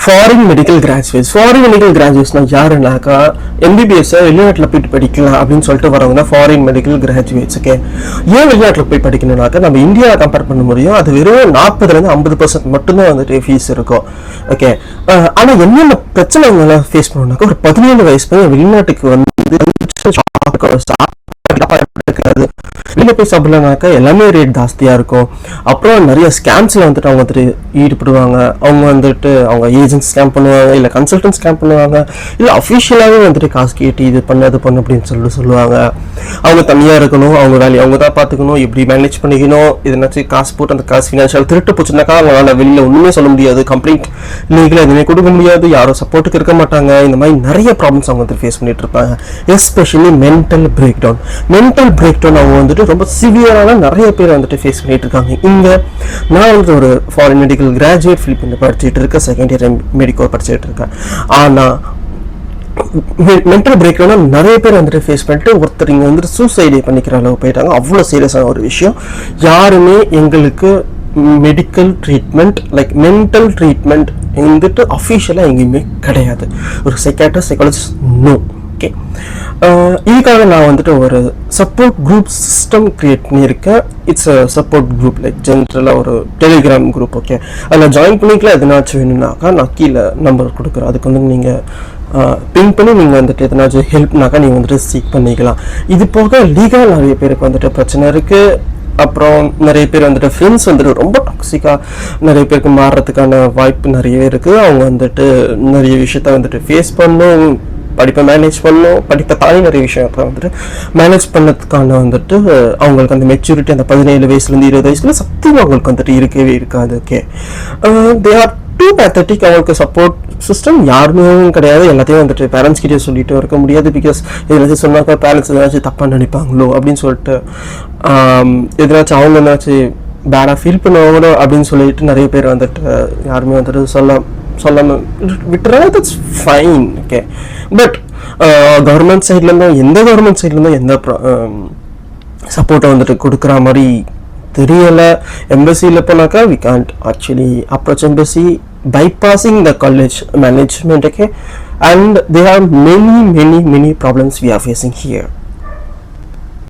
Foreign medical கிராஜுவேட்ஸ்னா யாருனாக்கா MBBS வெளிநாட்டில் போயிட்டு படிக்கலாம் அப்படின்னு சொல்லிட்டு வரவங்க தான் ஃபாரின் மெடிக்கல் கிராஜுவேட்ஸ். ஓகே, ஏன் வெளிநாட்டில் போய் படிக்கணும்னாக்கா நம்ம இந்தியாவை கம்பேர் பண்ண முடியும், அது வெறும் 40% மட்டும்தான் வந்துட்டு ஃபீஸ் இருக்கும். ஓகே, ஆனால் என்னென்ன பிரச்சனை இவங்கெல்லாம் ஃபேஸ் பண்ணணும்னாக்கா ஒரு 17 வயசு பையன் வெளிநாட்டுக்கு வந்து வெளியில போய் சாப்பிடலனாக்கா எல்லாமே ரேட் ஜாஸ்தியா இருக்கும். அப்புறம் நிறைய ஸ்கேம்ஸ்ல வந்துட்டு அவங்க வந்துட்டு ஈடுபடுவாங்க. அவங்க வந்துட்டு அவங்க ஏஜென்ட் ஸ்கேம் பண்ணுவாங்க, இல்லை கன்சல்டன்ட் ஸ்கேம் பண்ணுவாங்க, இல்லை அஃபிஷியலாகவே வந்துட்டு காசு கேட்டு இது பண்ணு அது பண்ணு அப்படின்னு சொல்லுவாங்க. அவங்க தனியாக இருக்கணும், அவங்க வேலையை அவங்க தான் பார்த்துக்கணும், எப்படி மேனேஜ் பண்ணிக்கணும். இதனாச்சும் காசு போட்டு அந்த காசு ஃபினான்ஷியல் திருட்டு போச்சுனாக்கா அவங்களால வெளியில் ஒன்றுமே சொல்ல முடியாது, கம்ப்ளைண்ட் லீகலாக எதுவுமே கொடுக்க முடியாது, யாரும் சப்போர்ட்டுக்கு இருக்க மாட்டாங்க. இந்த மாதிரி நிறைய ப்ராப்ளம்ஸ் அவங்க வந்து ஃபேஸ் பண்ணிட்டு இருப்பாங்க. எஸ்பெஷலி மென்டல் பிரேக் டவுன் அவங்க வந்துட்டு ரொம்ப சிவியரான நிறைய பேர் வந்துட்டு ஃபேஸ் பண்ணிட்டு இருக்காங்க. இங்கே நான் வந்துட்டு ஒரு ஃபாரின் மெடிக்கல் கிராஜுவேட் பிலிப்பீன்ல படிச்சுட்டு இருக்கேன், செகண்ட் இயர் மெடிக்கல் படிச்சுட்டு இருக்கேன். ஆனால் மென்டல் பிரேக் டவுன் நிறைய பேர் வந்துட்டு ஃபேஸ் பண்ணிட்டு ஒருத்தர் இங்கே வந்துட்டு சூசைடே பண்ணிக்கிற அளவு போயிட்டாங்க. அவ்வளோ சீரியஸான ஒரு விஷயம். யாருமே எங்களுக்கு medical treatment like mental treatment வந்துட்டு அஃபிஷியலாக எங்கேயுமே கிடையாது. ஒரு சைக்காலஜிஸ்ட் நோ. ஓகே, இதுக்காக நான் வந்துட்டு ஒரு சப்போர்ட் குரூப் சிஸ்டம் கிரியேட் பண்ணியிருக்கேன். It's a support group like ஜென்ரலாக ஒரு டெலிகிராம் குரூப். ஓகே, அதில் ஜாயின் பண்ணிக்கலாம். எதனாச்சும் வேணும்னாக்கா நான் கீழே நம்பர் கொடுக்குறேன், அதுக்கு வந்து நீங்கள் பின் பண்ணி நீங்கள் வந்துட்டு எதனாச்சும் ஹெல்ப்னாக்கா நீங்கள் வந்துட்டு சீக் பண்ணிக்கலாம். இது போக லீகலாக நிறைய பேருக்கு வந்துட்டு பிரச்சனை இருக்குது. அப்புறம் நிறைய பேர் வந்துட்டு ஃப்ரெண்ட்ஸ் வந்துட்டு ரொம்ப டாக்ஸிக்காக நிறைய பேருக்கு மாறுறதுக்கான வாய்ப்பு நிறையவே இருக்குது. அவங்க வந்துட்டு நிறைய விஷயத்த வந்துட்டு ஃபேஸ் பண்ணும், படிப்பை மேனேஜ் பண்ணணும், படிப்பை தாண்டி நிறைய விஷயத்தை வந்துட்டு மேனேஜ் பண்ணதுக்கான வந்துட்டு அவங்களுக்கு அந்த மெச்சூரிட்டி அந்த 17 வயசுலேருந்து 20 வயசுல சத்தியம் அவங்களுக்கு வந்துட்டு இருக்கவே இருக்காது. Okay, they are too pathetic. அவங்களுக்கு சப்போர்ட் சிஸ்டம் யாருமே கிடையாது. எல்லாத்தையும் வந்துட்டு பேரண்ட்ஸ் கிட்டே சொல்லிட்டு இருக்க முடியாது. பிகாஸ் எதாச்சும் சொன்னாக்கா பேரண்ட்ஸ் எதாச்சும் தப்பாக நினைப்பாங்களோ அப்படின்னு சொல்லிட்டு எதனாச்சும் அவங்க எதாச்சும் பேடாக ஃபீல் பண்ணுவாங்களோ அப்படின்னு சொல்லிட்டு நிறைய பேர் வந்துட்டு யாருமே வந்துட்டு சொல்லாமல் விட்டுறாங்க. That's fine. Okay, but government சைட்லேருந்தும் எந்த சப்போர்ட்டை வந்துட்டு கொடுக்குற மாதிரி தெரியலை. எம்பசியில் போனாக்கா we can't actually approach embassy bypassing the college management. Okay, and there are many problems we are facing here.